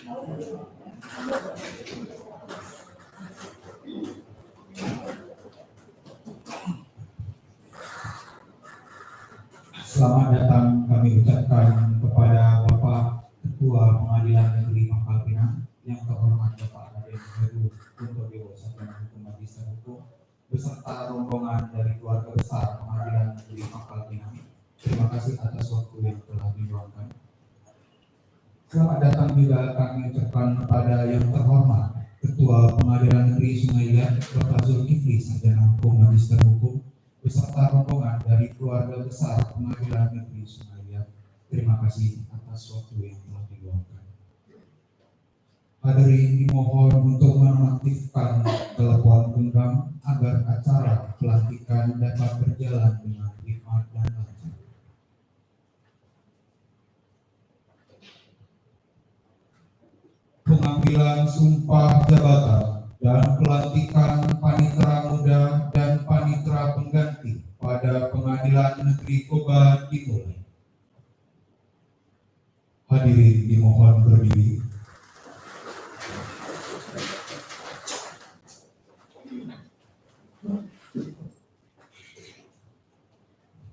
Selamat datang kami ucapkan kepada Bapak Ketua Pengadilan Negeri Pangkal Pinang yang terhormat Bapak Raden Heru Kuntodewo Sarjana Hukum Magister Hukum beserta rombongan dari keluarga besar Pengadilan Negeri Pangkal Pinang. Terima kasih atas waktu yang telah diluangkan. Selamat datang juga kami ucapkan kepada yang terhormat Ketua Pengadilan Negeri Sungai Liat Bapak Zulkifli Sarjana Hukum Magister Hukum beserta rombongan dari keluarga besar Pengadilan Negeri Sungai Liat. Terima kasih atas waktu yang telah diluangkan. Hadirin dimohon untuk menonaktifkan telepon genggam agar acara pelantikan dapat berjalan dengan hikmat dan lancar. Pengambilan sumpah jabatan dan pelantikan panitera muda dan panitera pengganti pada Pengadilan Negeri Koba dimulai. Hadirin dimohon berdiri.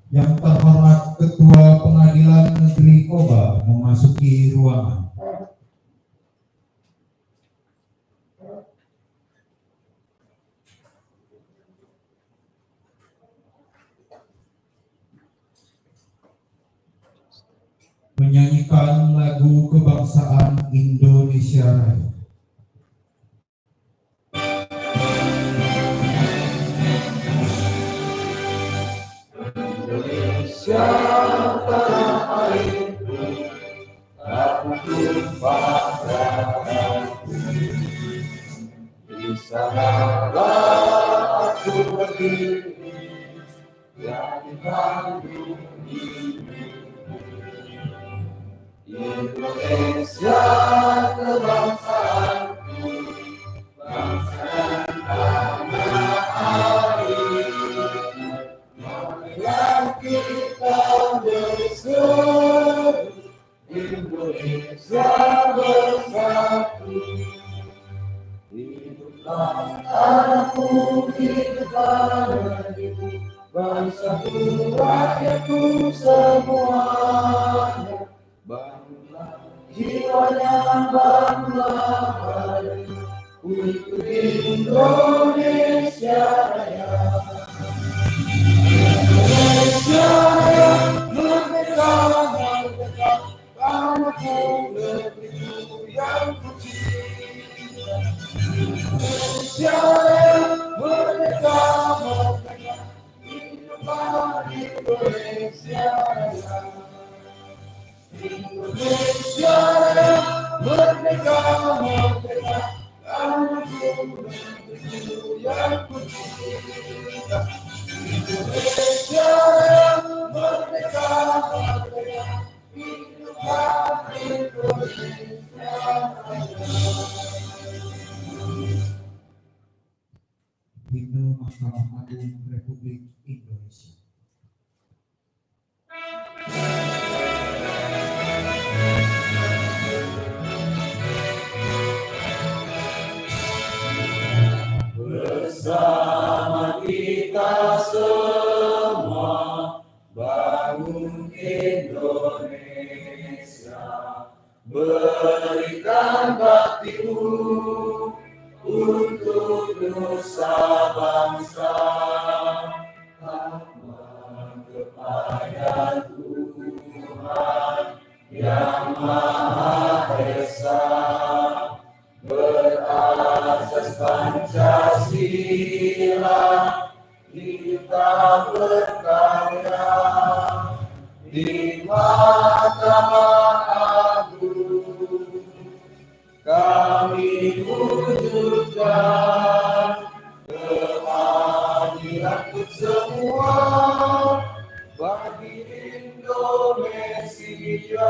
Yang terhormat Ketua Pengadilan Negeri Koba memasuki ruangan. Menyanyikan lagu kebangsaan Indonesia Raya. Indonesia tanah airku, aku tumpah darahku. Di sanalah aku berdiri, dari Bandung ini. Indonesia kebangsaanku, bangsa dan tanah airku. Marilah kita bersatu, Indonesia bersatu. Hiduplah tanahku, hiduplah negeriku, bangsaku, rakyatku semuanya. Bangunlah jiwanya, bangunlah badannya, untuk Indonesia Raya. Indonesia Raya, merdeka, merdeka, tanahku, negeriku yang kucinta. Indonesia Raya, merdeka, merdeka, hiduplah Indonesia Raya. Indonesia Raya, merdeka, merdeka, tanahku, negeriku yang kucinta. Indonesia Raya, merdeka, merdeka, hiduplah Indonesia Raya. Himne Mahkamah Agung Republik Indonesia. Bersama kita semua bangun Indonesia, berikan baktimu untuk nusa bangsa. Aman kepada Tuhan yang Maha Esa, berasas Pancasila, kita berkarya di Mahkamah Agung. Kami wujudkan keadilan untuk semua bagi Indonesia.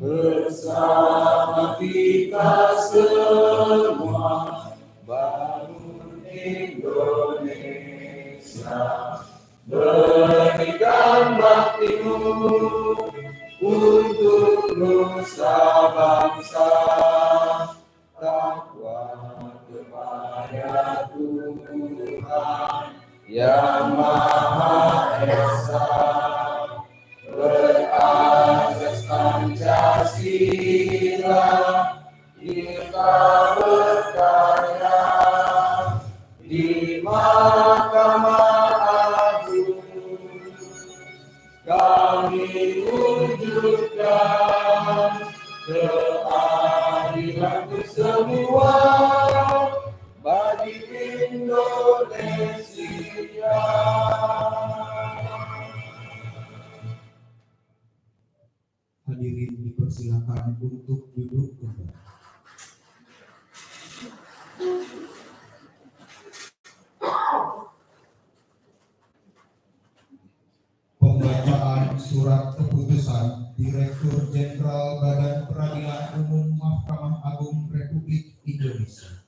Bersama kita semua bangun Indonesia, berikan baktimu untuk nusa bangsa, takwa kepada Tuhan yang Maha Esa, berasas Pancasila, kita berkarya di Mahkamah Agung. Kami wujudkan keadilan untuk semua bagi Indonesia. Hadirin dipersilakan untuk duduk kembali. Pembacaan surat keputusan Direktur Jenderal Badan Peradilan Umum Mahkamah Agung Republik Indonesia.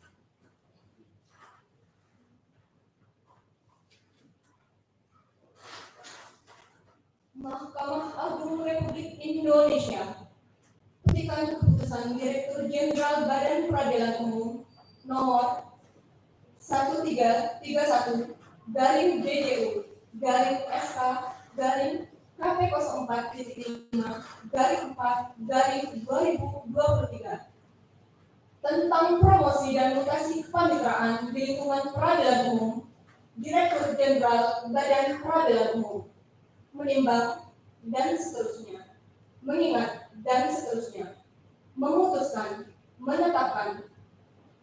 Mahkamah Agung Republik Indonesia. Petikan keputusan Direktur Jenderal Badan Peradilan Umum nomor 1331/DJU/KP04.5/4/2023 tentang promosi dan mutasi kepaniteraan di lingkungan peradilan umum. Direktur Jenderal Badan Peradilan Umum menimbang dan seterusnya, mengingat dan seterusnya, memutuskan, menetapkan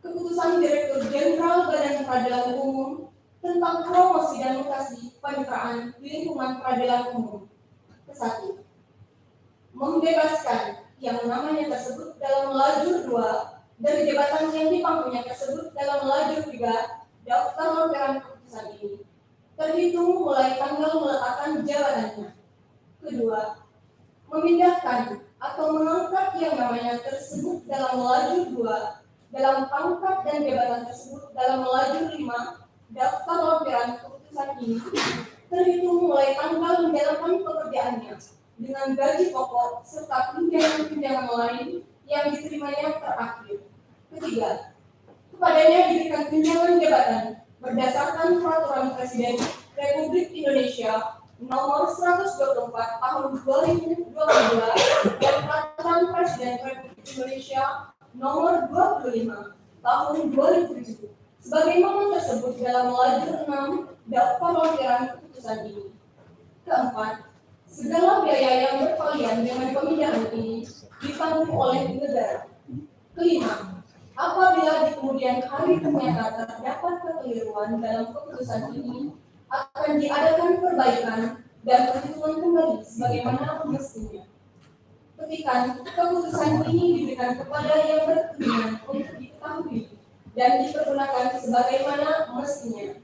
keputusan Direktur Jenderal Badan Peradilan Umum tentang promosi dan mutasi kepaniteraan di lingkungan peradilan umum. Ke-1. Membebaskan yang namanya tersebut dalam lajur 2 dari jabatan yang dipangkunya tersebut dalam lajur 3 daftar lembaran keputusan ini, terhitung mulai tanggal meletakkan jabatannya. Kedua, memindahkan atau mengangkat yang namanya tersebut dalam lajur 2 dalam pangkat dan jabatan tersebut dalam lajur 5 daftar lembaran keputusan ini, terhitung mulai tanggal menjalankan pekerjaannya dengan gaji pokok serta tunjangan-tunjangan lain yang diterimanya terakhir. Ketiga, kepadanya diberikan tunjangan jabatan berdasarkan Peraturan Presiden Republik Indonesia Nomor 124 Tahun 2022 dan Peraturan Presiden Republik Indonesia Nomor 25 Tahun 2007, sebagaimana tersebut dalam lajur 6 daftar lembaran keputusan ini. Keempat, segala biaya yang berkalian dengan pemindahan ini ditanggung oleh negara. Kelima, apabila di kemudian hari ternyata terdapat kekeliruan dalam keputusan ini, akan diadakan perbaikan dan perhitungan kembali sebagaimana mestinya. Petikan keputusan ini diberikan kepada yang berkepentingan untuk diketahui dan dipergunakan sebagaimana mestinya.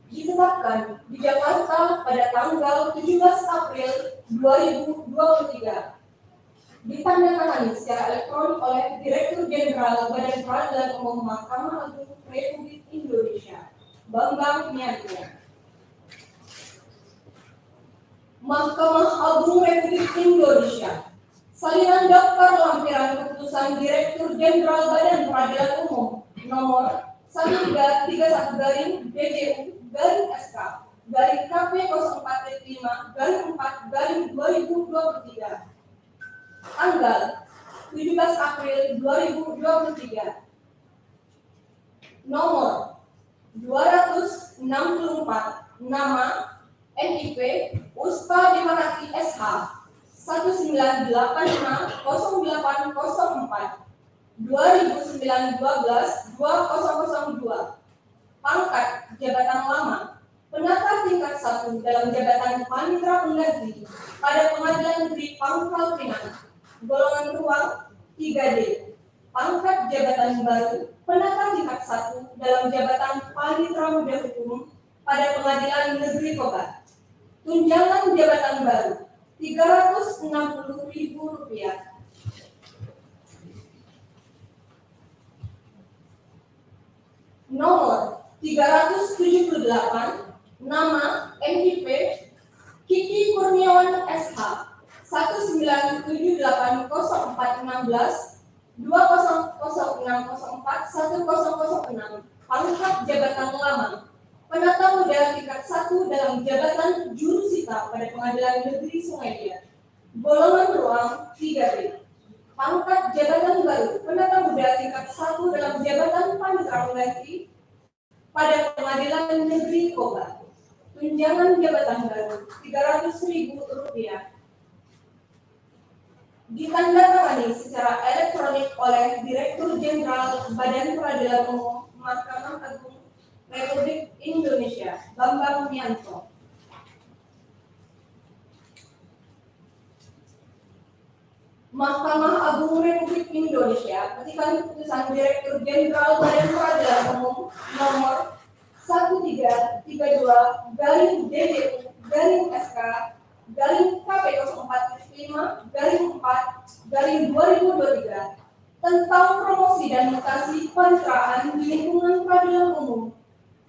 Ditetapkan di Jakarta pada tanggal 17 April 2023. Ditandatangani secara elektronik oleh Direktur Jenderal Badan Peradilan Umum Mahkamah Agung Republik Indonesia, Bambang Miantia. Mahkamah Agung Republik Indonesia. Salinan daftar lampiran keputusan Direktur Jenderal Badan Peradilan Umum nomor 1331/DJU/KP04.5/4/2023 tanggal 17 April 2023 nomor 264 nama NIP Uspa Dimarati SH 19850804 2009-12-2002 pangkat jabatan lama penata tingkat 1 dalam jabatan Panitra Pengganti pada Pengadilan Negeri Pangkal Pinang golongan ruang 3D. Pangkat jabatan baru penata tingkat 1 dalam jabatan Panitra Muda Hukum pada Pengadilan Negeri Kobar. Tunjangan jabatan baru Rp360.000. Nomor 378, nama NIP Kiki Kurniawan SH 1978046 200604 1006, pangkat jabatan lama penata muda tingkat 1 dalam jabatan jurusita pada Pengadilan Negeri Sungai Liat, golongan ruang 3B. Pangkat jabatan baru penata muda tingkat 1 dalam jabatan panitera pengganti pada Pengadilan Negeri Koba. Tunjangan jabatan baru Rp300.000 ditandatangani secara elektronik oleh Direktur Jenderal Badan Peradilan Umum Mahkamah Agung Republik Indonesia Bambang Mianto. Mahkamah Agung Republik Indonesia petikan keputusan Direktur Jenderal Badan Peradilan Umum nomor 1332/DJU/SK KP04.5/4/2023 tentang promosi dan mutasi paniteraan di lingkungan peradilan umum.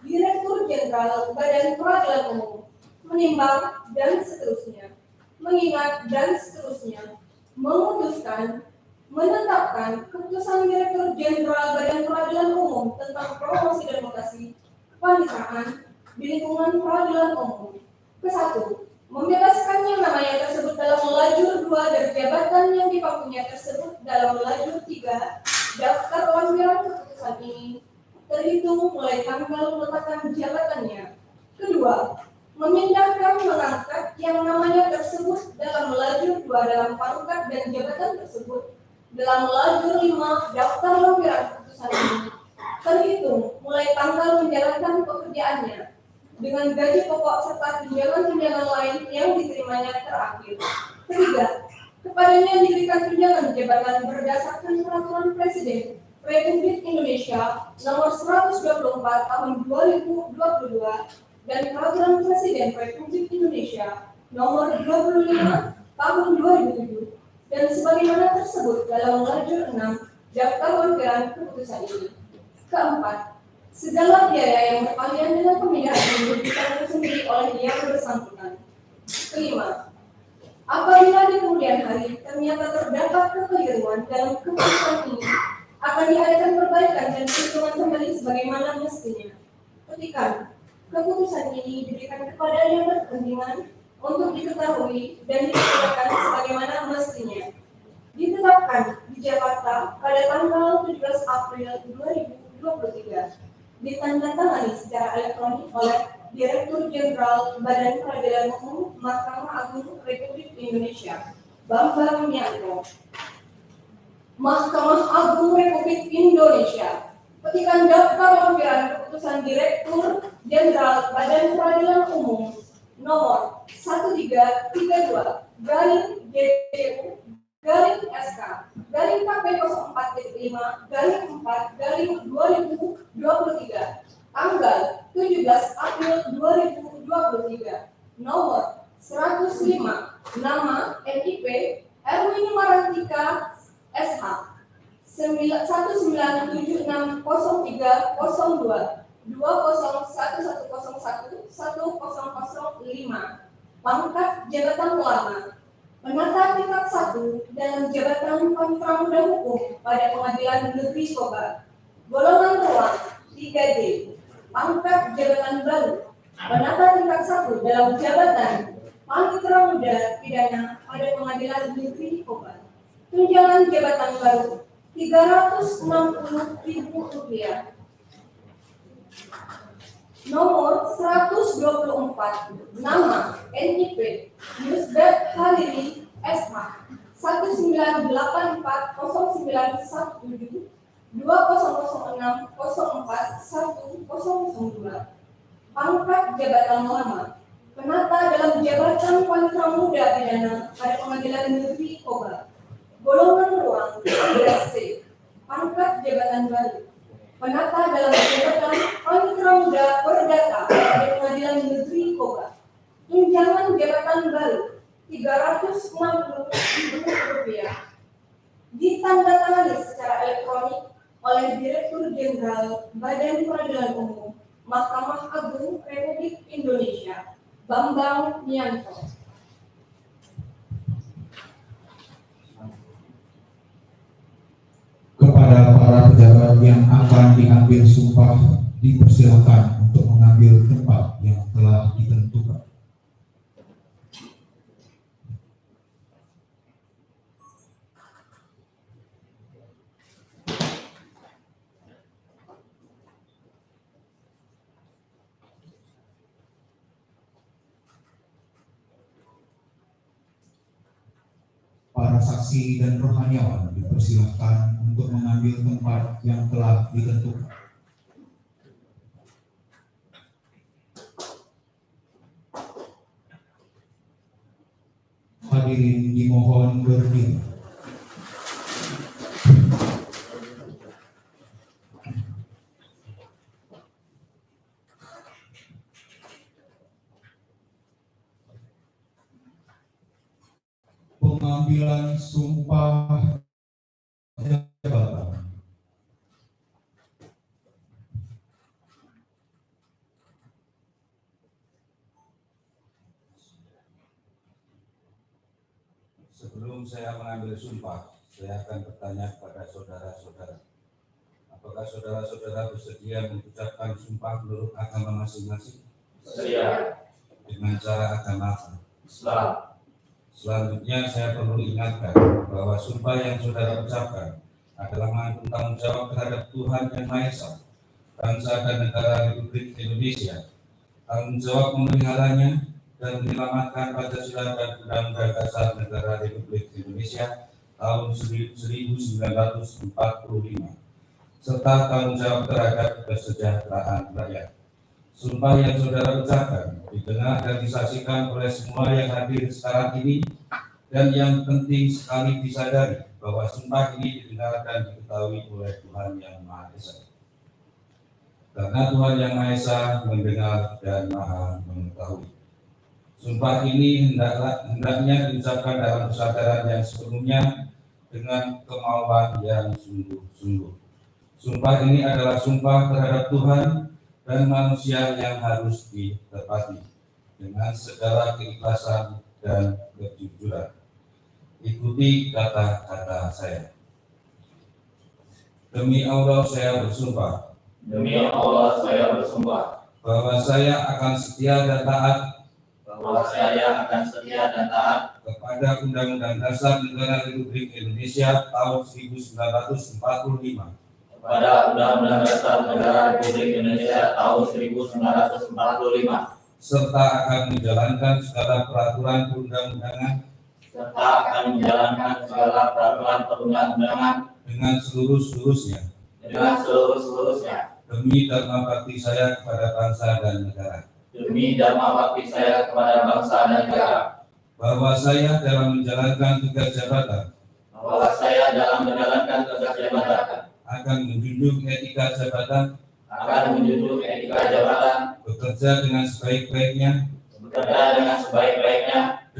Direktur Jenderal Badan Peradilan Umum menimbang dan seterusnya, mengingat dan seterusnya, memutuskan, menetapkan keputusan Direktur Jenderal Badan Peradilan Umum tentang promosi dan mutasi kepaniteraan di lingkungan peradilan umum. Ke-1, membebaskan yang namanya tersebut dalam lajur 2 dari jabatan yang dipangkunya tersebut dalam lajur 3 daftar lampiran keputusan ini terhitung mulai tanggal meletakkan jabatannya. Kedua, memindahkan mengangkat yang namanya tersebut dalam lajur 2 dalam pangkat dan jabatan tersebut dalam lajur 5 daftar lampiran keputusan ini terhitung mulai tanggal menjalankan pekerjaannya dengan gaji pokok serta tunjangan-tunjangan lain yang diterimanya terakhir. Ketiga, kepadanya diberikan tunjangan jabatan berdasarkan Peraturan Presiden Republik Indonesia Nomor 124 Tahun 2022 dan Peraturan Presiden Republik Indonesia Nomor 25 Tahun 2007 dan sebagaimana tersebut dalam lajur 6 daftar lampiran keputusan ini. Keempat, segala biaya yang berkaitan dengan pemindahan ini ditanggung sendiri oleh yang bersangkutan. Kelima, apabila di kemudian hari ternyata terdapat kekeliruan dalam keputusan ini, akan diadakan perbaikan dan perhitungan kembali sebagaimana mestinya. Petikan, keputusan ini diberikan kepada yang berkepentingan untuk diketahui dan dikerjakan sebagaimana mestinya. Ditetapkan di Jakarta pada tanggal 17 April 2023. Ditandatangani secara elektronik oleh Direktur Jenderal Badan Peradilan Umum Mahkamah Agung Republik Indonesia Bambang Mianto. Mahkamah Agung Republik Indonesia petikan daftar lampiran keputusan Direktur Jenderal Badan Peradilan Umum nomor 1332/DJU/SK KP04.5/4/2023 tanggal 17 April 2023 nomor 105 nama NIP Erwin Marantika SH 19760302 201101 1005 pangkat jabatan lama penata tingkat 1 dalam jabatan panitera muda hukum pada Pengadilan Negeri Koba, golongan ruang 3D, pangkat jabatan baru penata tingkat 1 dalam jabatan panitera muda pidana pada Pengadilan Negeri Koba. Tunjangan jabatan baru Rp360.000. Nomor 124 nama NIP Yusbet Halili SH 19840917 2006041002 pangkat jabatan lama penata dalam jabatan panitera muda pidana pada Pengadilan Negeri Koba, golongan ruang 3C, pangkat jabatan baru penata dalam jabatan panitera muda perdata pada Pengadilan Negeri Koba. Tunjangan jabatan baru Rp360.000 ditandatangani secara elektronik oleh Direktur Jenderal Badan Peradilan Umum Mahkamah Agung Republik Indonesia, Bambang Mianto. Kepada para pejabat yang akan diambil sumpah, dipersilakan untuk mengambil tempat yang telah ditentukan. Para saksi dan rohaniawan dipersilakan untuk mengambil tempat yang telah ditentukan. Hadirin dimohon berdiri. Pengambilan sumpah jabatan. Sebelum saya mengambil sumpah, saya akan bertanya kepada saudara-saudara. Apakah saudara-saudara bersedia mengucapkan sumpah menurut agama masing-masing? Sedia. Dengan cara agama apa? Islam. Selanjutnya saya perlu ingatkan bahwa sumpah yang saudara ucapkan adalah menanggung tanggung jawab terhadap Tuhan Yang Maha Esa, bangsa dan negara Republik Indonesia, tanggung jawab memeliharanya dan menyelamatkan Pancasila dan Undang-Undang Dasar Negara Republik Indonesia tahun 1945, serta tanggung jawab terhadap kesejahteraan rakyat. Sumpah yang saudara ucapkan didengar dan disaksikan oleh semua yang hadir sekarang ini, dan yang penting sekali disadari bahwa sumpah ini didengar dan diketahui oleh Tuhan Yang Maha Esa. Karena Tuhan Yang Maha Esa mendengar dan Maha mengetahui. Sumpah ini hendaknya diucapkan dalam kesadaran yang sepenuhnya dengan kemauan yang sungguh-sungguh. Sumpah ini adalah sumpah terhadap Tuhan dan manusia yang harus ditepati dengan segala keikhlasan dan kejujuran. Ikuti kata-kata saya. Demi Allah saya bersumpah. Demi Allah saya bersumpah Bahwa saya akan setia dan taat. bahwa saya akan setia dan taat Kepada Undang-Undang Dasar Negara Republik Indonesia tahun 1945. kepada Undang-Undang Dasar Negara Republik Indonesia tahun 1945, Serta akan menjalankan segala peraturan perundang-undangan serta akan menjalankan segala peraturan perundang-undangan dengan seluruh-seluruhnya. dengan seluruh-seluruhnya. Demi dharma bakti saya kepada bangsa dan negara. Demi dharma bakti saya kepada bangsa dan negara. Bahwa saya dalam menjalankan tugas jabatan Bahwa saya dalam menjalankan tugas jabatan akan menjunjung etika jabatan, akan menjunjung etika jabatan, bekerja dengan sebaik-baiknya, bekerja dengan sebaik-baiknya,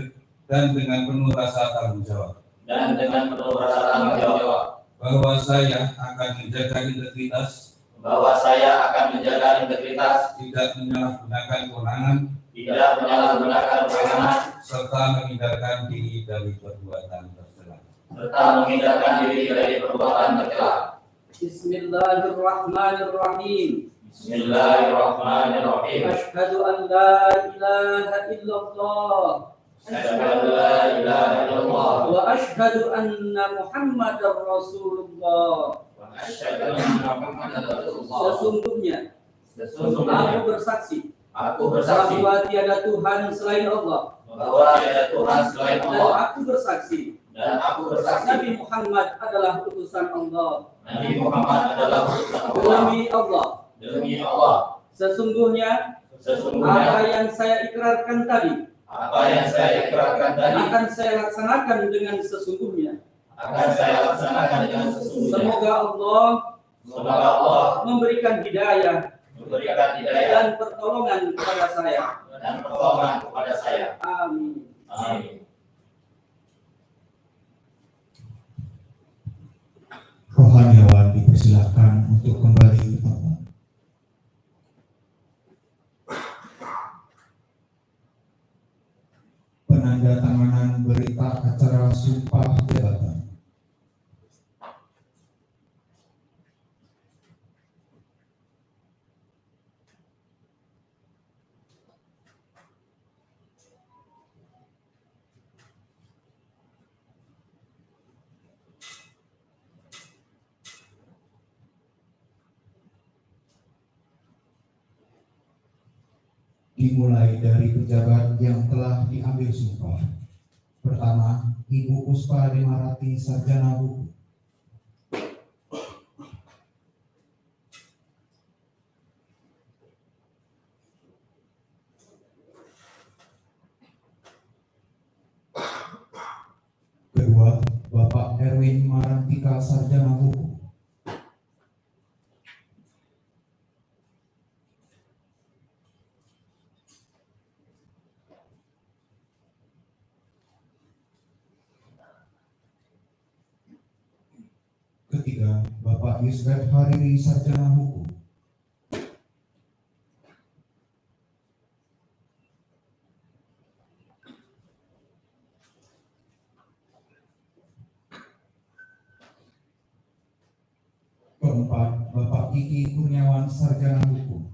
dan dengan penuh rasa tanggung jawab. dan dengan penuh rasa tanggung jawab. Bahwa saya akan menjaga integritas, Bahwa saya akan menjaga integritas, tidak menyalahgunakan kewenangan, tidak menyalahgunakan kewenangan, serta menghindarkan diri dari perbuatan tercela. serta menghindarkan diri dari perbuatan tercela. Bismillahirrahmanirrahim. Bismillahirrahmanirrahim. Asyhadu an la ilaha illallah Asyhadu an la ilaha illallah wa asyhadu anna Muhammadar Rasulullah. wa asyhadu anna Muhammadar Rasulullah. Sesungguhnya aku bersaksi Aku bersaksi bahwa tiada Tuhan selain Allah, bahwa tiada Tuhan selain dan Allah, aku bersaksi aku bersaksi Nabi Muhammad adalah utusan Allah. Nabi Muhammad adalah utusan Allah. Demi Allah, Demi Allah, sesungguhnya apa sesungguhnya yang saya ikrarkan tadi apa yang saya ikrarkan tadi akan saya laksanakan dengan sesungguhnya. akan saya laksanakan dengan sesungguhnya. Semoga Allah Semoga Allah memberikan hidayah memberikan hidayah dan pertolongan kepada saya. dan pertolongan kepada saya. Amin. Amin. Rohaniawan dipersilakan untuk kembali ke tempat. penandatanganan berita acara sumpah jabatan. Dimulai dari pejabat yang telah diambil sumpah. Pertama, Ibu Puspa Demarati, Sarjana Hukum. Kedua, Bapak Erwin Marantika, Sarjana Hukum. Ketiga, Bapak Yusret Hariri, Sarjana Hukum. Keempat, Bapak Kiki Kurniawan, Sarjana Hukum.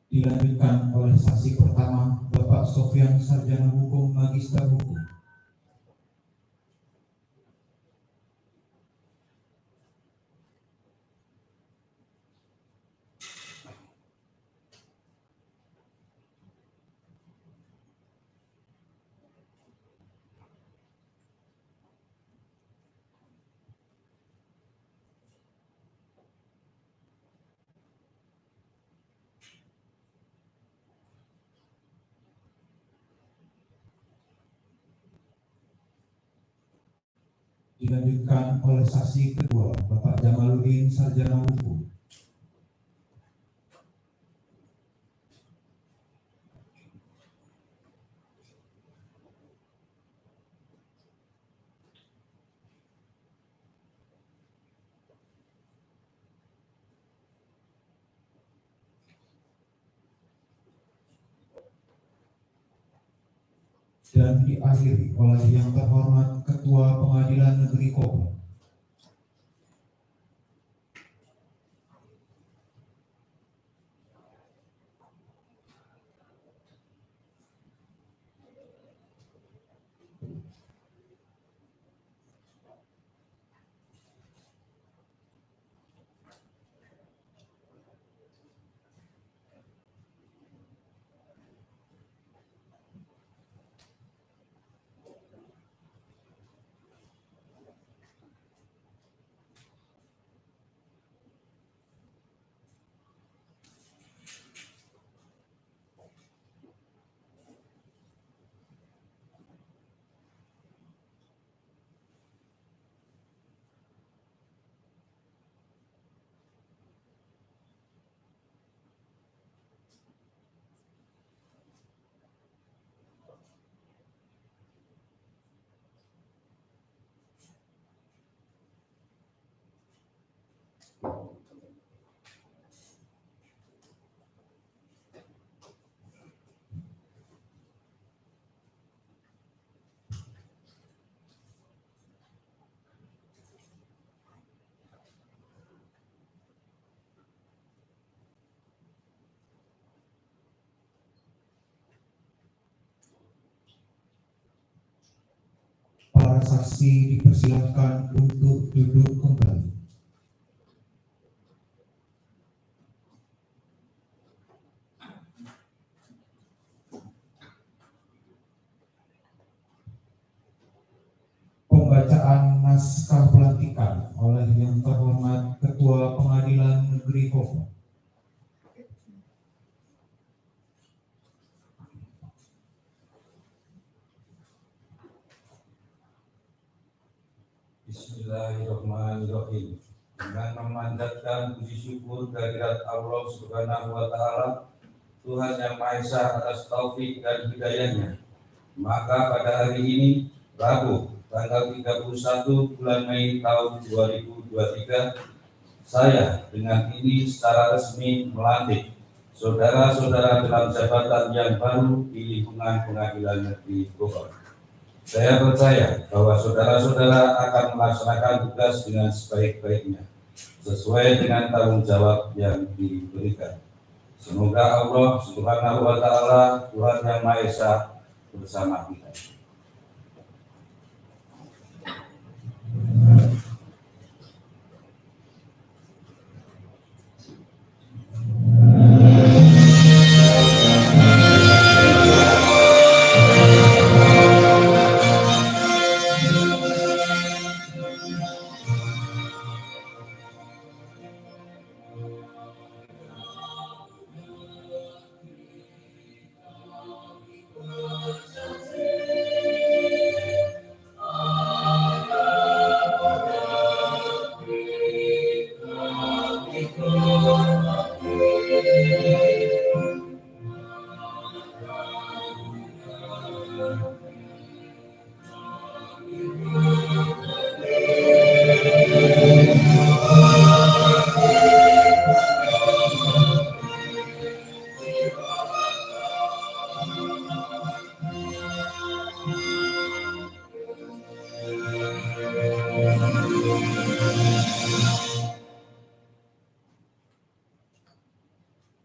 Dilanjutkan oleh saksi pertama, Bapak Sofyan, Sarjana Hukum, Magister Hukum. Dilanjutkan oleh saksi kedua, Bapak Jamaluddin, Sarjana Hukum. Dan diakhiri oleh yang terhormat Ketua Pengadilan Negeri Kopong. Para saksi dipersilakan untuk duduk kembali. Pembacaan naskah pelantikan oleh yang terhormat Ketua Pengadilan Negeri Kopong. Bismillahirrahmanirrahim. Dengan memanjatkan puji syukur kehadirat Allah Subhanahu wa Ta'ala, Tuhan yang Maha Esa atas taufik dan hidayahnya, maka pada hari ini, Rabu, tanggal 31 bulan Mei tahun 2023, saya dengan ini secara resmi melantik saudara-saudara dalam jabatan yang baru di lingkungan Pengadilan Negeri Bogor. Saya percaya bahwa saudara-saudara akan melaksanakan tugas dengan sebaik-baiknya, sesuai dengan tanggung jawab yang diberikan. Semoga Allah Subhanahu wa Ta'ala, Tuhan Yang Maha Esa, bersama kita.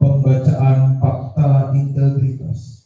Pembacaan fakta integritas.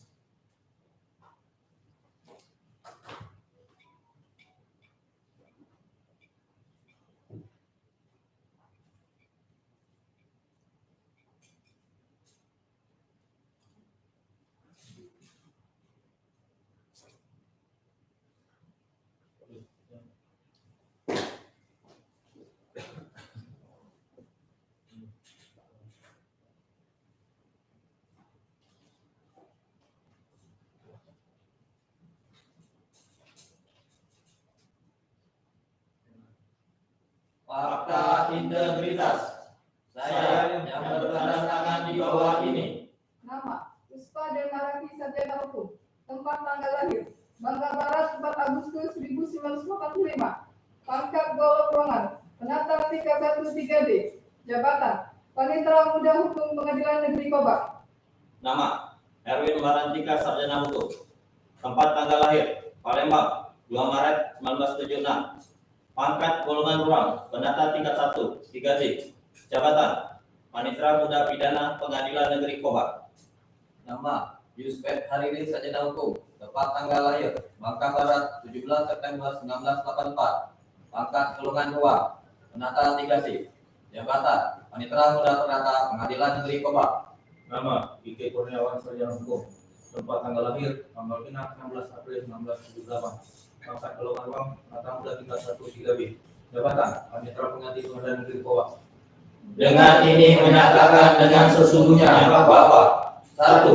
Fakta integritas. Saya yang bertanda tangan di bawah ini. Nama: Puspa Demarati Sarjana Hukum. Tempat tanggal lahir: Bangka Barat 4 Agustus 1945. Pangkat golongan penata 313D. Jabatan: Panitera Muda Hukum Pengadilan Negeri Kobak. Nama: Erwin Marantika Sarjana Hukum. Tempat tanggal lahir: Palembang 2 Maret 1976. Pangkat golongan ruang penata tingkat 1 3D. Jabatan: Panitera Muda Pidana Pengadilan Negeri Kobak. Nama: Yuspet Hariri Sarjana Hukum. Tempat tanggal lahir: Bangka Barat 17 September 1984. Pangkat golongan ruang penata 3C. Jabatan: Panitera Muda Penata Pengadilan Negeri Kobak. Nama: Ike Kurniawan Sarjana Hukum. Tempat tanggal lahir: tanggal genap 16 April 1978. Pangkat golongan ruang penata muda tingkat 1 3B. Jabatan: Panitera Pengadilan Pengadilan Negeri Kobak. Dengan ini menyatakan dengan sesungguhnya bahwa 1.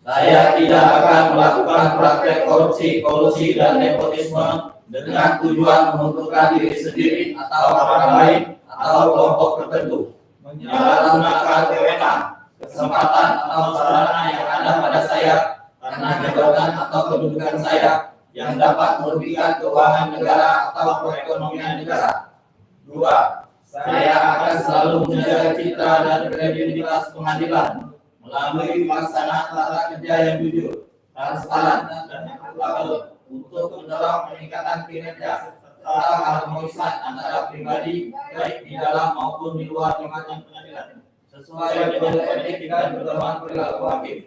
Saya tidak akan melakukan praktek korupsi, kolusi, dan nepotisme dengan tujuan menguntungkan diri sendiri atau orang lain atau kelompok tertentu, menyalahgunakan wewenang, kesempatan atau sarana yang ada pada saya karena jabatan atau kedudukan saya yang dapat merugikan keuangan negara atau perekonomian negara. 2. Saya akan selalu menjaga citra dan kredibilitas pengadilan melalui pelaksanaan tata kerja yang jujur, transparan, dan akuntabel untuk mendorong peningkatan kinerja serta keharmonisan antara pribadi baik di dalam maupun di luar lingkungan pengadilan sesuai dengan etik dan pedoman perilaku hakim.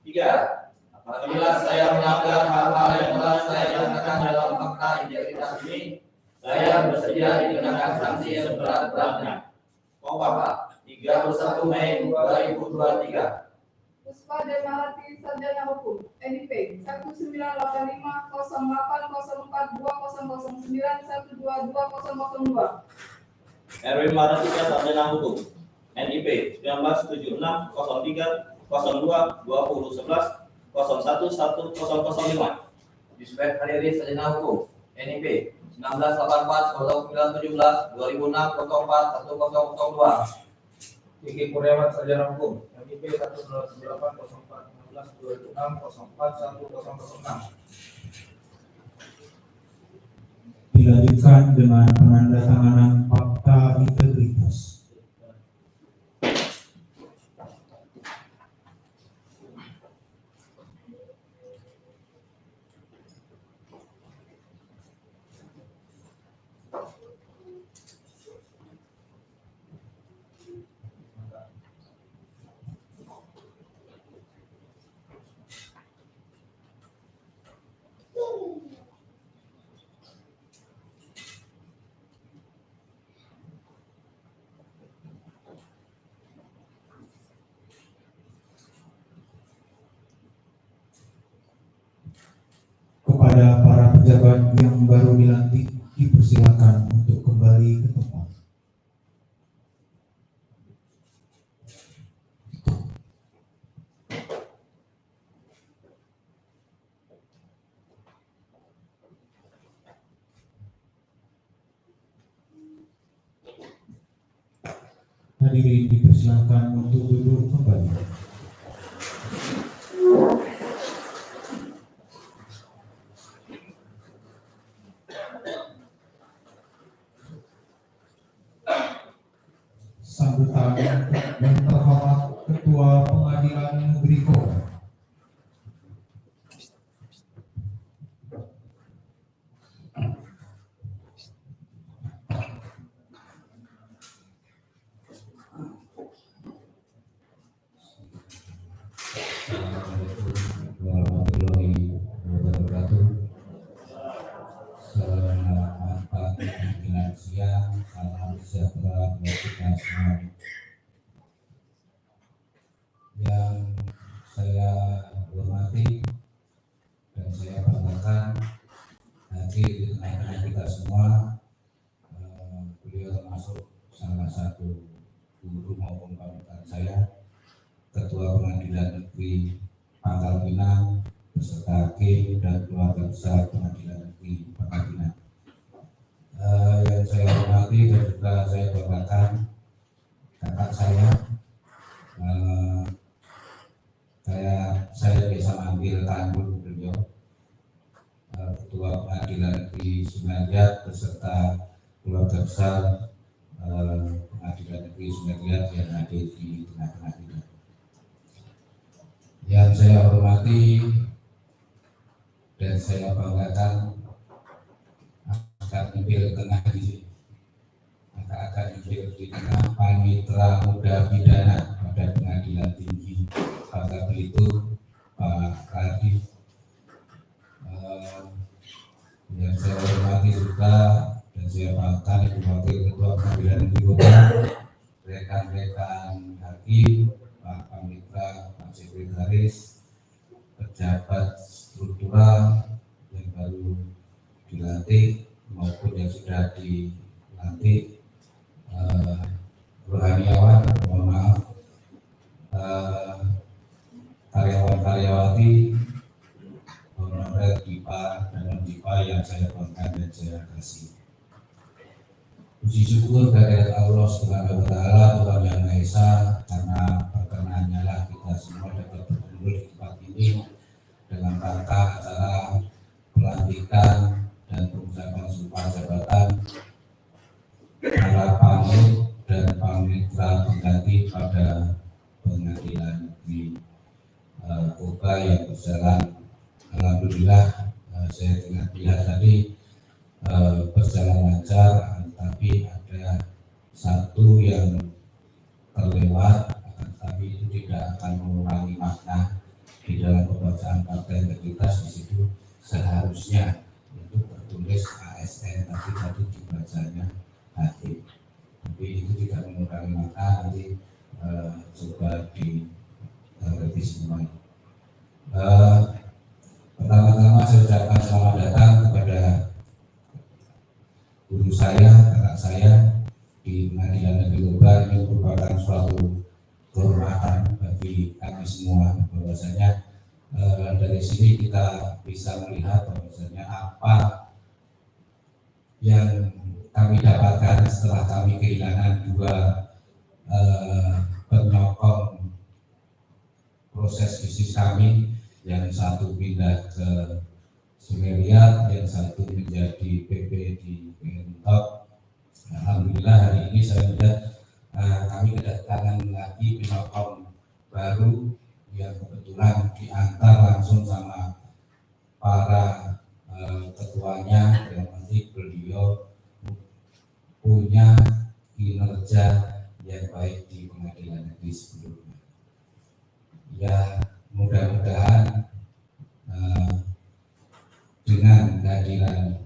3. Apabila saya melanggar hal-hal yang telah saya nyatakan dalam fakta integritas ini, saya bersedia dikenakan sanksi yang seberat-beratnya. Kobak, 31 Mei 2023. Puspa Demarati Sarjana Hukum. NIP 19804042009122. Erwin Marantika Sarjana Hukum. NIP 197603022011 011005. Yuspet Hariri Sarjana Hukum. NIP 1984 0917 2006 04 1002. Ike Kurniawan Sarjana Hukum. NIP 1098 04 16 2006 04 1006. dilanjutkan dengan penandatanganan fakta integritas. Kepada para pejabat yang baru dilantik dipersilakan untuk kembali ke tempat. Hadirin dipersilakan untuk duduk kembali. Sambutan yang terhormat Ketua Pengadilan Negeri Koba. Assalamualaikum warahmatullahi wabarakatuh. Selamat pagi menjelang siang, salam sejahtera buat kita semua. Yang saya hormati dan saya banggakan hadir di tengah-tengah kita semua. Beliau termasuk salah satu guru maupun panutan saya, Ketua Pengadilan Negeri Pangkal Pinang beserta hakim dan keluarga besar Pengadilan Negeri Pangkal Pinang. Yang saya hormati dan juga saya banggakan kakak saya, saya bisa manggil Tanggul beliau, Ketua Pengadilan Negeri Sumedang beserta keluarga besar Pengadilan Negeri Sumedang yang hadir di tengah-tengah kita. Yang saya hormati dan saya banggakan akan impil tengah di sini, akan impil di tengah panitra muda pidana pada Pengadilan Tinggi Bangka Belitung, Pak Radif. Yang saya hormati juga dan saya banggakan Ibu Wakil Ketua Pengadilan Negeri Koba, rekan-rekan hakim, Pak Panitra, Pak Sekretaris, pejabat struktural yang baru dilantik maupun yang sudah dilantik, rohaniawan, mohon maaf, karyawan-karyawati, honorer DIPA dan non-DIPA yang saya banggakan dan saya kasih. Puji syukur kehadirat Allah Subhanahu wa Ta'ala, Tuhan Yang Maha Esa, karena perkenannya lah kita semua dapat berkumpul di tempat ini dalam rangka acara pelantikan dan pengucapan sumpah jabatan para panit dan panitra pengganti pada Pengadilan Negeri Koba yang berjalan, alhamdulillah saya dengar lihat tadi berjalan lancar, tapi ada satu yang terlewat, tapi itu tidak akan mengurangi makna di dalam pembacaan fakta integritas. Di situ seharusnya itu tertulis ASN, tapi tadi dibacanya HT, tapi itu tidak mengurangi makna. Nanti coba direvisi kembali. Pertama-tama saya ucapkan selamat datang kepada guru saya, kakak saya di Pengadilan Negeri Koba. Ini merupakan suatu kehormatan bagi kami semua, bahwasanya dari sini kita bisa melihat bahwasanya apa yang kami dapatkan setelah kami kehilangan dua penyokong proses bisnis kami, yang satu pindah ke Sungai Liat, yang satu menjadi PP di Pemkot. Alhamdulillah hari ini saya melihat kami kedatangan lagi Pinokom baru yang kebetulan diantar langsung sama para ketuanya, dan nanti beliau punya kinerja yang baik di pengadilan negeri sebelumnya. Ya, mudah-mudahan dengan kehadiran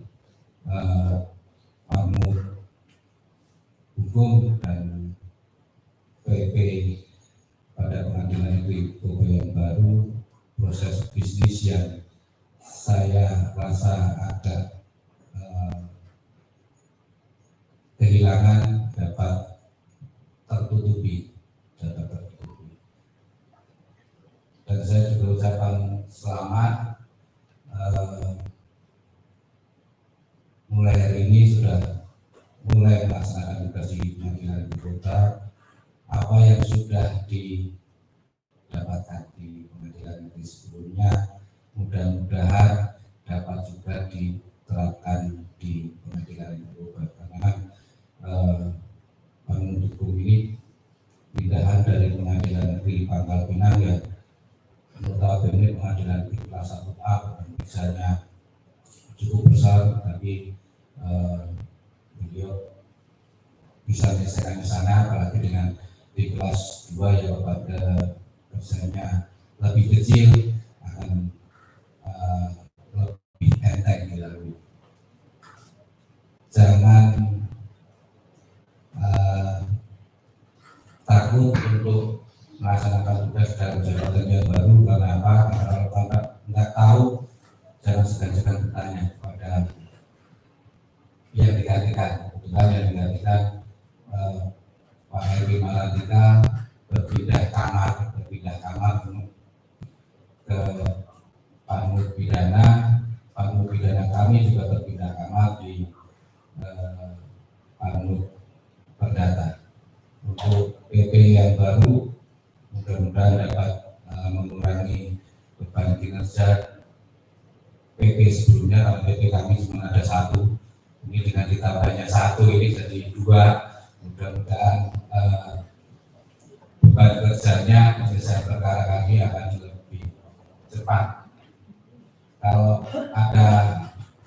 Panmur Hukum dan PP pada pengadilan negeri Toba yang baru, proses bisnis yang saya rasa agak kehilangan dapat tertutupi. Dan saya juga ucapkan selamat, mulai hari ini sudah mulai melaksanakan tugas di pengadilan di kota. Apa yang sudah didapatkan di pengadilan negeri sebelumnya, mudah-mudahan dapat juga diterapkan di pengadilan negeri kota. Karena penuntut hukum ini pindahan dari pengadilan negeri Pangkal Pinang yang notabene pengadilan negeri kelas 1A, misalnya cukup besar, tapi beliau bisa menyelesaikan di sana, apalagi dengan di kelas 2 yang pada kerjanya lebih kecil akan lebih enteng dilalui. Jangan takut untuk melaksanakan tugas dalam jabatan yang baru. Karena apa? Karena kalau nggak tahu, jangan segan-segan bertanya kepada yang digantikan. Kebetulan yang digantikan Pak Heri Malandika berpindah kamar ke Panmur Pidana. Panmur Pidana kami juga berpindah kamar di Panmur Perdata. Untuk PP yang baru mudah-mudahan dapat mengurangi beban kinerja PP sebelumnya. Kalau PP kami cuma ada 1, ini dengan ditambahnya 1 ini jadi 2. Mudah-mudahan beban kerjanya penyelesaian perkara kami akan lebih cepat. Kalau ada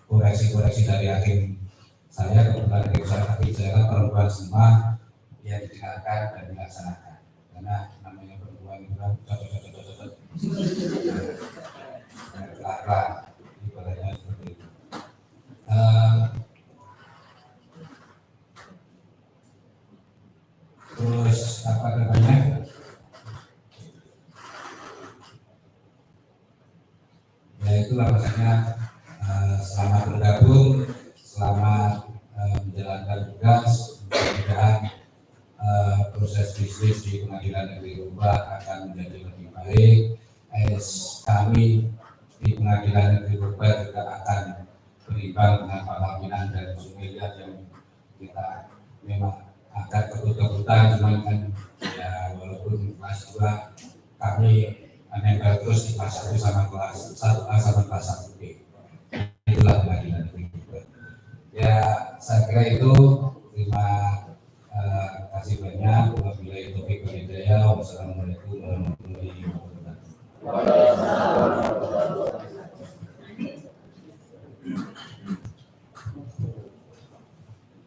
koreksi-koreksi dari hakim saya, kebetulan hakim saya kan perempuan semua, yang didengarkan dan dilaksanakan. Karena namanya perempuan itu kan cocok pelan-pelan, ibaratnya seperti itu. Terus apa namanya? Ya itulah maksudnya, selamat bergabung, selamat menjalankan tugas. Mudah-mudahan proses bisnis di pengadilan negeri Toba akan menjadi lebih baik. Kami di pengadilan negeri Toba juga akan berimbang dengan Pangkal Pinang dan Sumilat yang kita memang akan kebut-kebutan, cuman kan ya walaupun kelas 2 kami menempel terus di kelas 1 sama kelas 1A sama kelas 1B. Itulah pengadilan negeri Toba. Ya saya kira itu. Terima kasih banyak. Wabillahi taufiq wal hidayah. Wassalamualaikum warahmatullahi wabarakatuh.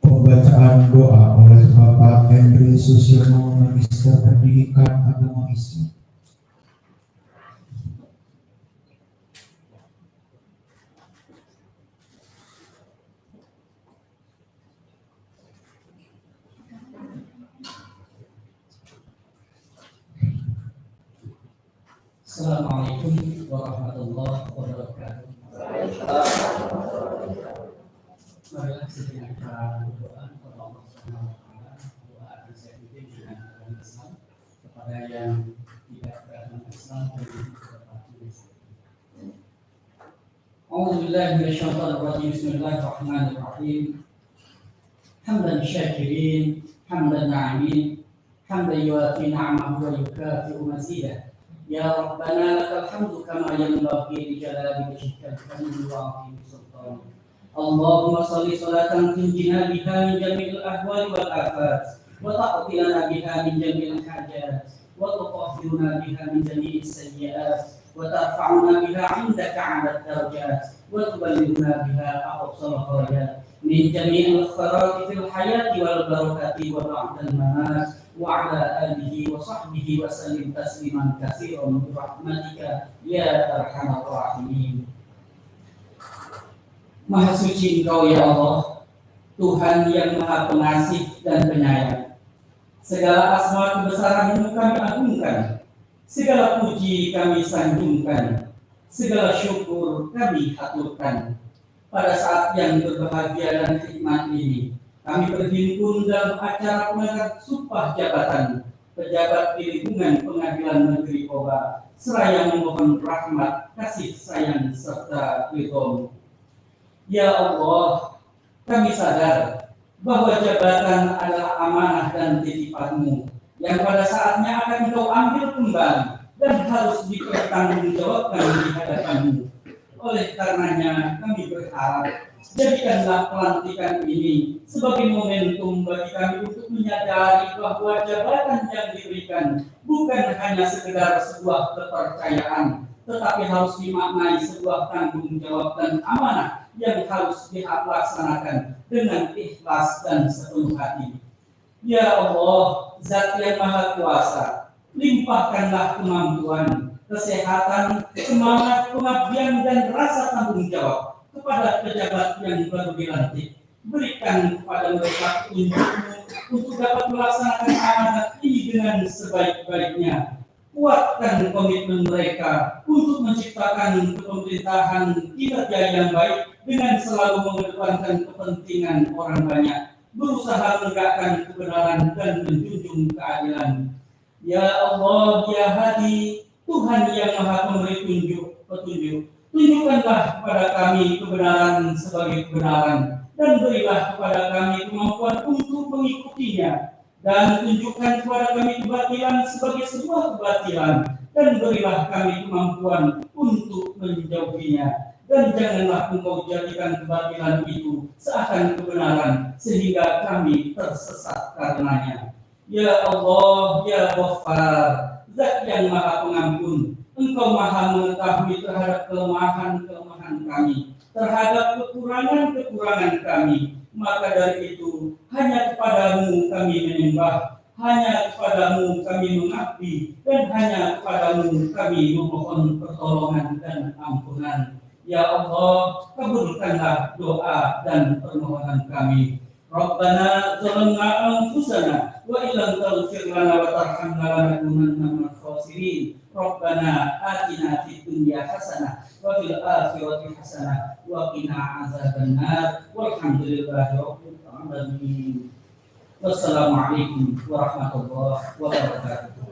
Pembacaan doa oleh Bapak Henry Susilo, Magister Pendidikan Agama Islam. Assalamualaikum warahmatullahi wabarakatuh. Marilah sejenak kita berdoa kepada Allah Subhanahu wa taala, doa inisiatif dengan agama Islam kepada yang tidak beragama Islam dan kepada jenis. A'udzubillahi minasyaitonir rajim. Bismillahirrahmanirrahim. Hamdan syakirin, hamdan na'imin, hamdan yuwafi ni'amahu wa yukafi'u mazidah. Ya Rabbana lakal hamdu kama yanbaghi li jalali wajhikal karim wa 'azimi sultanik. Allahumma salli salatan tunjina biha min jami'il ahwali wal afat wa taqtilana biha min jami'il hajat wa tutahhiruna biha min jami'is sayyi'at wa tarfa'una biha 'indaka 'ala darajat wa tuballighuna biha aqsal ghayat min jami'il khairati fil hayati wal barakati wa ba'dal mamat wa 'ala alihi wa sahbihi wa sallim tasliman katsiran bi rahmatika ya arhamar rahimin. Maha suci Engkau ya Allah, Tuhan yang Maha Pengasih dan Penyayang. Segala asma kebesaran-Mu kami agungkan, segala puji kami sanjungkan, segala syukur kami aturkan. Pada saat yang berbahagia dan hikmat ini, kami berhimpun dalam acara pengangkat sumpah jabatan pejabat di lingkungan Pengadilan Negeri Oba, seraya memohon rahmat, kasih sayang serta ridho-Mu. Ya Allah, kami sadar bahwa jabatan adalah amanah dan titipan-Mu yang pada saatnya akan Engkau ambil kembali dan harus dipertanggungjawabkan di hadapan-Mu. Oleh karenanya kami berharap, jadikanlah pelantikan ini sebagai momentum bagi kami untuk menyadari bahwa jabatan yang diberikan bukan hanya sekedar sebuah kepercayaan, tetapi harus dimaknai sebuah tanggung jawab dan amanah yang harus dilaksanakan dengan ikhlas dan sepenuh hati. Ya Allah, Zat yang Maha Kuasa, limpahkanlah kemampuan, kesehatan, semangat, pengabdian, dan rasa tanggung jawab kepada pejabat yang baru dilantik. Berikan kepada mereka petunjuk-Mu untuk dapat melaksanakan amanat ini dengan sebaik-baiknya. Kuatkan komitmen mereka untuk menciptakan pemerintahan kinerja yang baik dengan selalu mengedepankan kepentingan orang banyak, berusaha menegakkan kebenaran dan menjunjung keadilan. Ya Allah, ya Hadi, Tuhan yang Maha Pemberi petunjuk, tunjukkanlah kepada kami kebenaran sebagai kebenaran, dan berilah kepada kami kemampuan untuk mengikutinya, dan tunjukkan kepada kami kebatilan sebagai sebuah kebatilan, dan berilah kami kemampuan untuk menjauhinya. Dan janganlah Engkau jadikan kebatilan itu seakan kebenaran sehingga kami tersesat karenanya. Ya Allah, ya Ghaffar, Zat yang Maha Pengampun, Engkau Maha mengetahui terhadap kelemahan-kelemahan kami, terhadap kekurangan-kekurangan kami. Maka dari itu, hanya kepadamu kami menyembah, hanya kepadamu kami mengabdi, dan hanya kepadamu kami memohon pertolongan dan ampunan. Ya Allah, kabulkanlah doa dan permohonan kami. Rabbana zalamna anfusana wa illam taghfir lana wa tarhamna lanakunanna minal khasirin. Rabbana atina fid dunya hasanah wa fil akhirati hasanah wa qina azabannar. Walhamdulillahi rabbil alamin. Wassalamualaikum warahmatullahi wabarakatuh.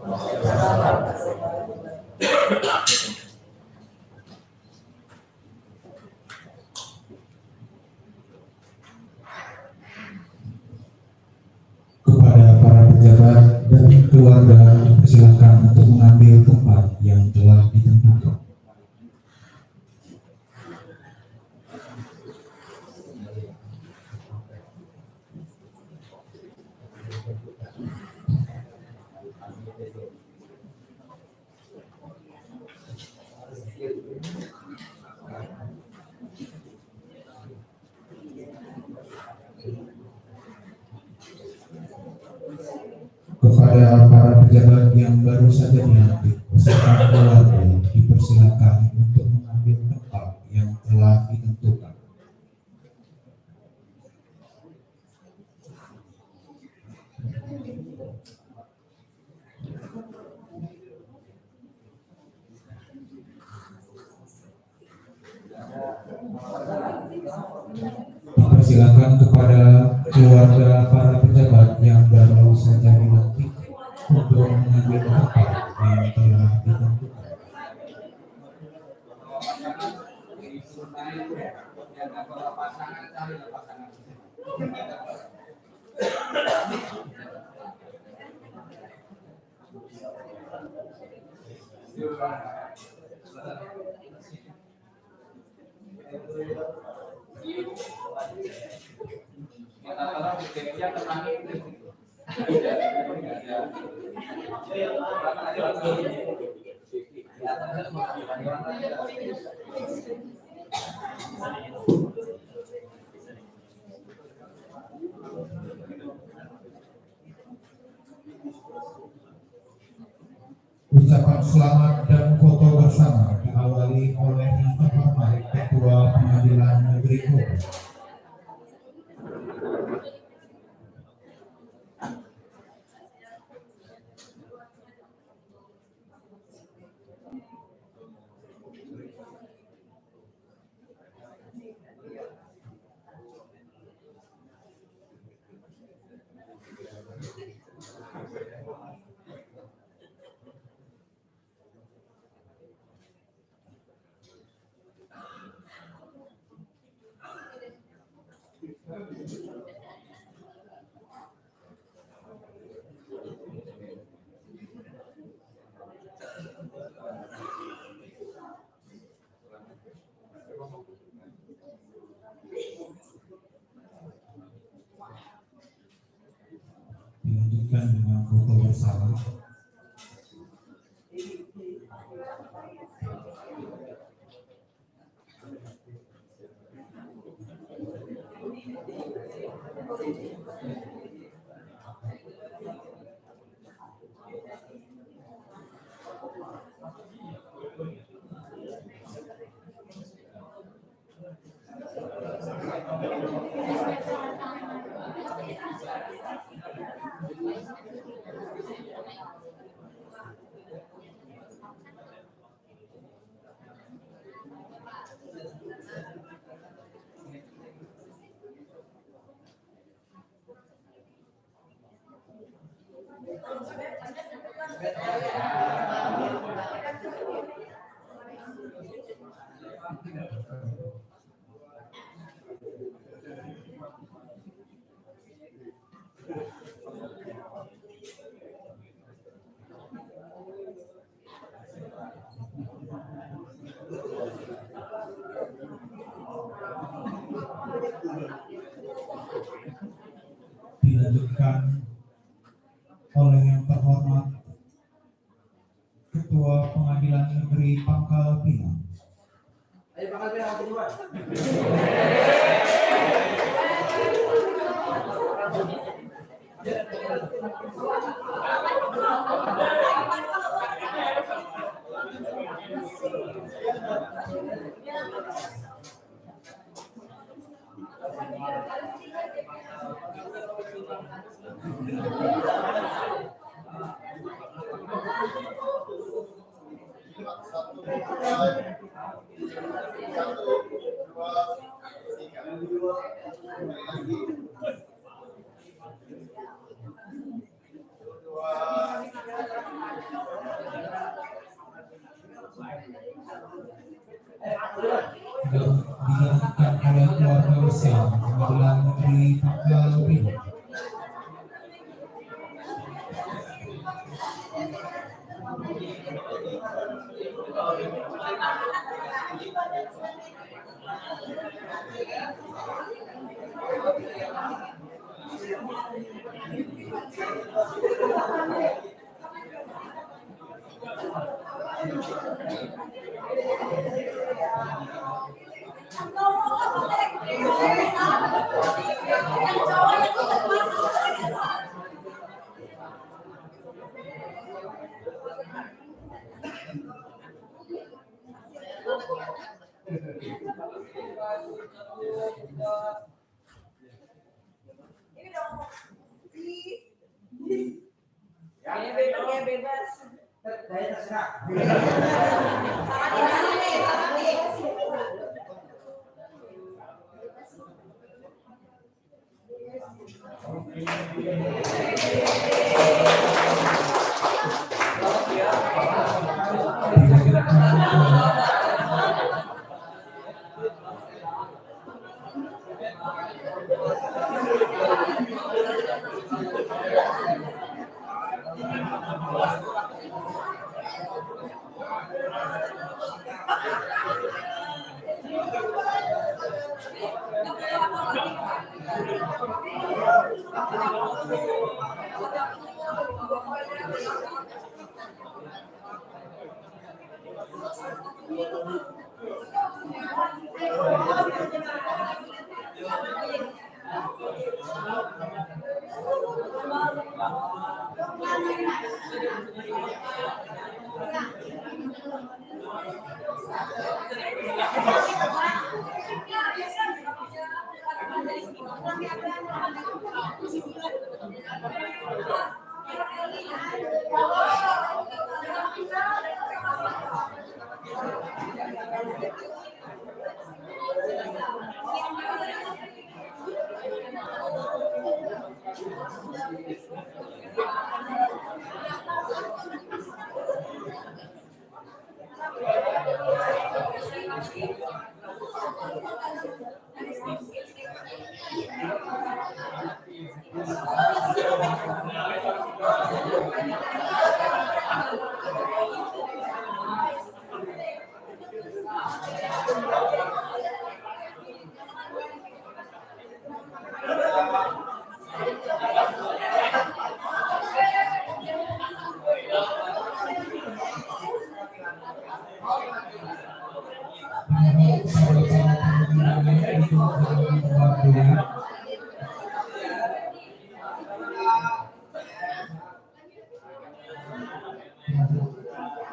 Kepada para pejabat dan keluarga dipersilakan untuk mengambil tempat yang telah ditentukan. Kepada para pejabat yang baru saja dilantik beserta keluarga dipersilakan untuk mengambil tempat yang telah ditentukan. Dipersilakan kepada keluarga para pejabat yang baru saja dilantik untuk mengambil tempat yang telah ditentukan. Ucapan selamat dan foto bersama diawali oleh yang terhormat Ketua Pengadilan Negeri Kopo. Dilanjutkan dengan foto bersama. Dilanjutkan oleh yang terhormat Ketua Pengadilan Negeri Pangkal Pinang. Ayo Pangkal Pinang duluan. Dilanjutkan oleh keluarga besar Pengadilan Negeri Pangkal Pinang. Bebas.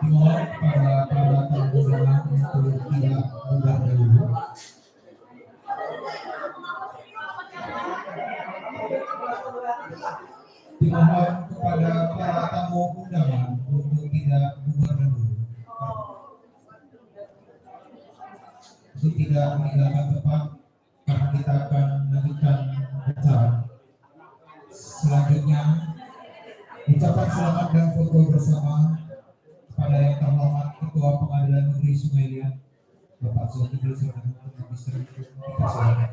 Dimohon kepada para tamu undangan untuk tidak bubar dahulu. Dimohon kepada para tamu undangan untuk tidak bubar dahulu. Untuk tidak meninggalkan tempat karena kita akan melanjutkan acara. Selanjutnya, ucapan selamat dan foto bersama kepada yang terhormat Ketua Pengadilan Negeri Sungai Liat, Bapak Zulkifli Sultan Magister. Dipersilakan.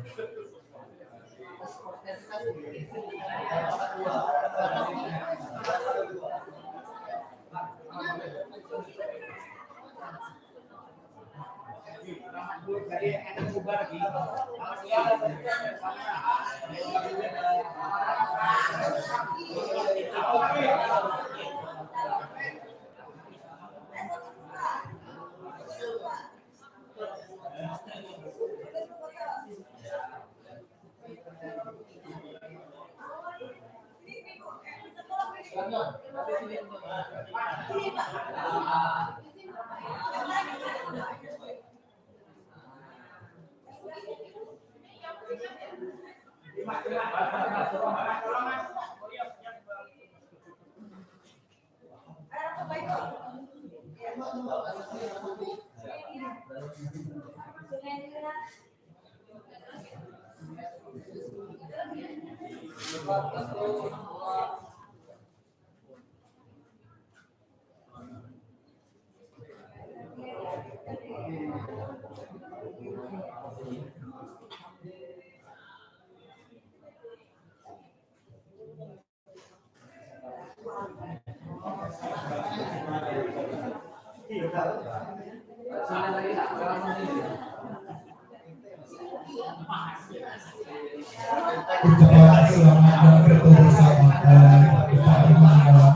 Ucapan selamat dan foto bersama dari Bapak Iman Yawan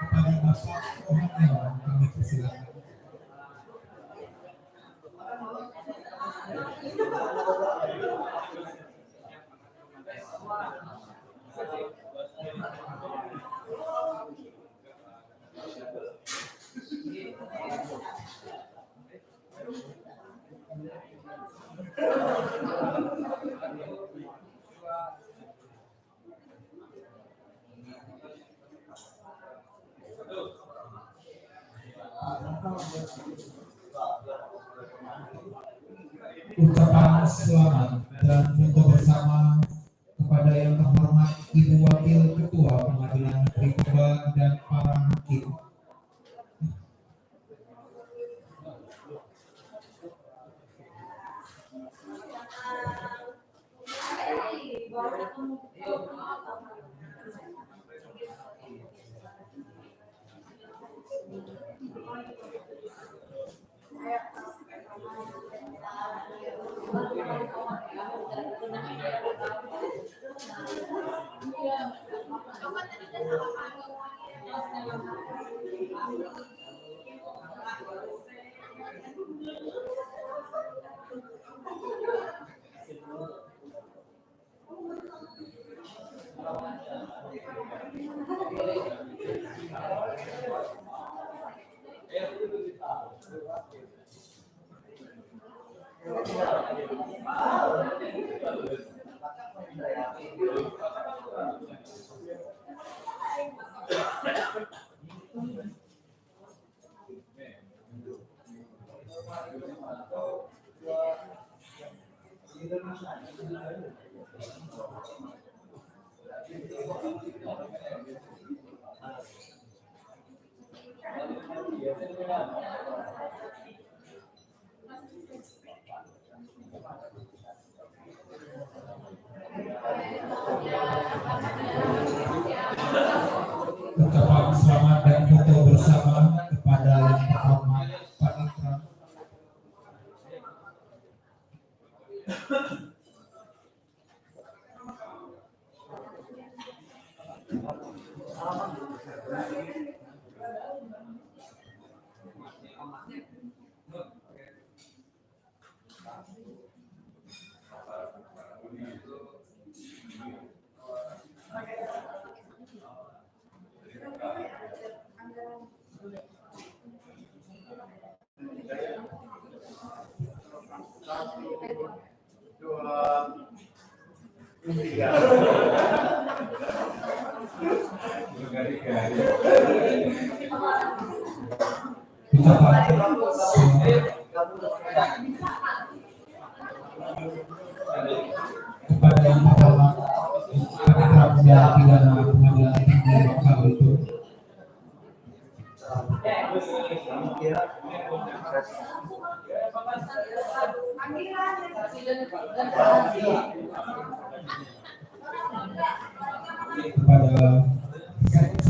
kepada Bapak Iman Yawan kami persilakan. Ucapan selamat dan foto bersama kepada yang terhormat Ibu Wakil Ketua Pengadilan Negeri Tuban dan para hakim. Ucapan selamat dan foto bersama kepada yang terhormat Panitra. Ucapan kepada yang terhormat Panitra Muda Pidana Pengadilan Tinggi Bangka Belitung. Kepada Panitra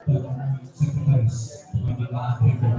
dan Sekretaris Pengadilan Tinggi.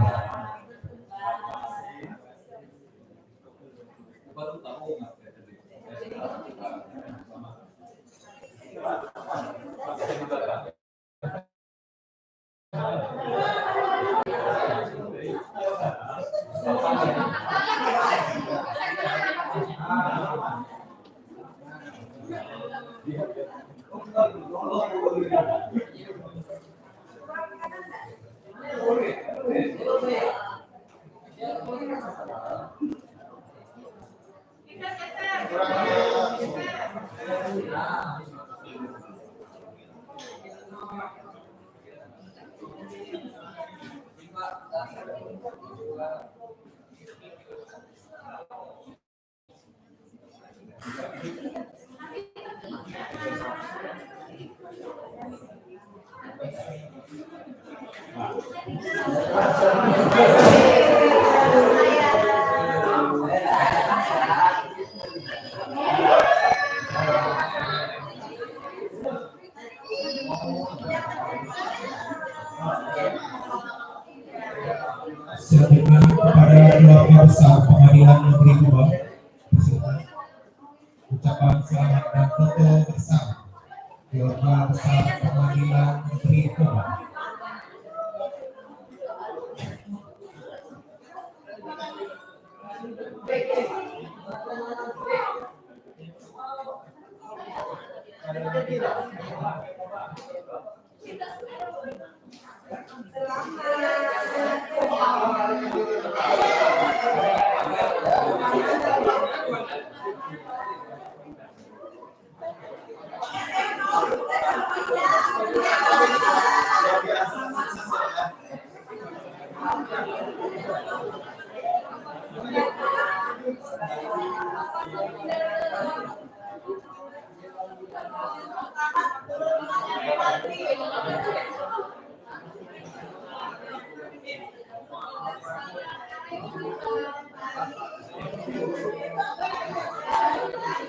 Selanjutnya kepada keluarga besar Pengadilan Negeri Kubang, ucapan selamat dan foto bersama keluarga besar Pengadilan Negeri Kubang.